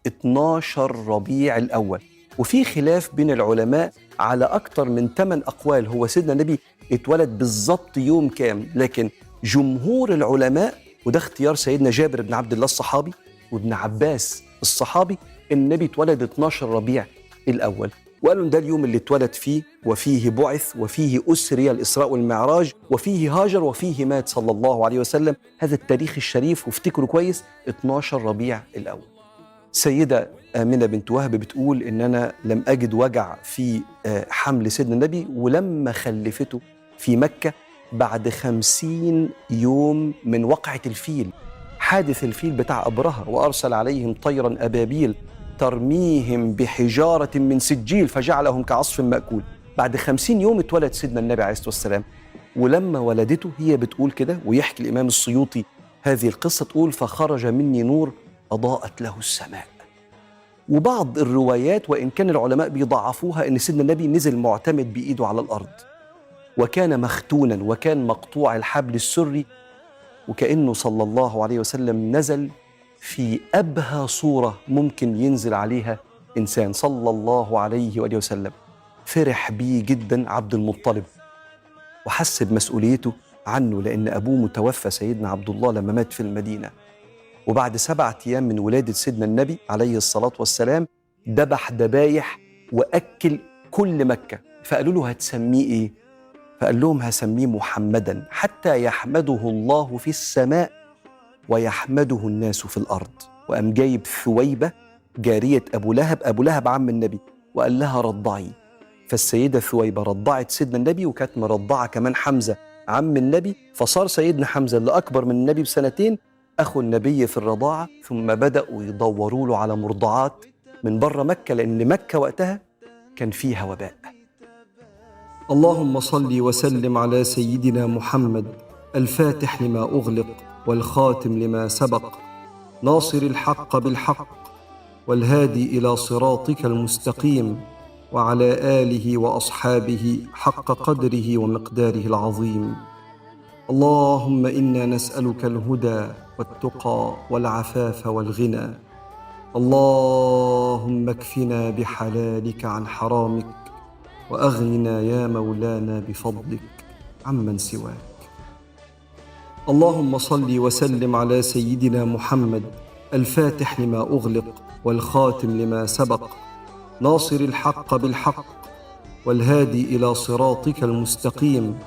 12 ربيع الأول. وفي خلاف بين العلماء على أكتر من 8 أقوال هو سيدنا النبي اتولد بالظبط يوم كام، لكن جمهور العلماء، وده اختيار سيدنا جابر بن عبد الله الصحابي وابن عباس الصحابي، النبي اتولد 12 ربيع الأول، وقالوا إن ده اليوم اللي اتولد فيه وفيه بعث وفيه أسري الإسراء والمعراج وفيه هاجر وفيه مات صلى الله عليه وسلم. هذا التاريخ الشريف، وافتكروا كويس 12 ربيع الأول. سيدة آمنة بنت وهب بتقول إن أنا لم أجد وجع في حمل سيدنا النبي، ولما خلفته في مكة بعد 50 يوم من وقعة الفيل، حادث الفيل بتاع أبرهة، وأرسل عليهم طيرا أبابيل ترميهم بحجارة من سجيل فجعلهم كعصف مأكول. بعد 50 يوم اتولد سيدنا النبي عليه الصلاة والسلام. ولما ولدته هي بتقول كده، ويحكي الإمام السيوطي هذه القصة، تقول فخرج مني نور أضاءت له السماء. وبعض الروايات وإن كان العلماء بيضعفوها إن سيدنا النبي نزل معتمد بإيده على الأرض، وكان مختونا وكان مقطوع الحبل السري، وكأنه صلى الله عليه وسلم نزل في أبهى صورة ممكن ينزل عليها إنسان صلى الله عليه وآله وسلم. فرح بيه جدا عبد المطلب وحس بمسؤوليته عنه، لأن أبوه متوفى سيدنا عبد الله لما مات في المدينة. وبعد 7 أيام من ولادة سيدنا النبي عليه الصلاة والسلام ذبح ذبايح وأكل كل مكة. فقالوا له هتسميه إيه؟ فقال لهم هسميه محمدا حتى يحمده الله في السماء ويحمده الناس في الأرض. وقام جايب ثويبة جارية أبو لهب، أبو لهب عم النبي، وقال لها رضعي. فالسيدة ثويبة رضعت سيدنا النبي، وكانت مرضعة كمان حمزة عم النبي، فصار سيدنا حمزة اللي أكبر من النبي ب2 أخو النبي في الرضاعة. ثم بدأوا يدوروا له على مرضعات من بره مكة، لأن مكة وقتها كان فيها وباء. اللهم صل وسلم على سيدنا محمد الفاتح لما أغلق والخاتم لما سبق، ناصر الحق بالحق والهادي إلى صراطك المستقيم، وعلى آله وأصحابه حق قدره ومقداره العظيم. اللهم إنا نسألك الهدى والتقى والعفاف والغنى. اللهم اكفنا بحلالك عن حرامك، وأغننا يا مولانا بفضلك عمن سواك. اللهم صل وسلم على سيدنا محمد الفاتح لما أغلق والخاتم لما سبق، ناصر الحق بالحق والهادي إلى صراطك المستقيم،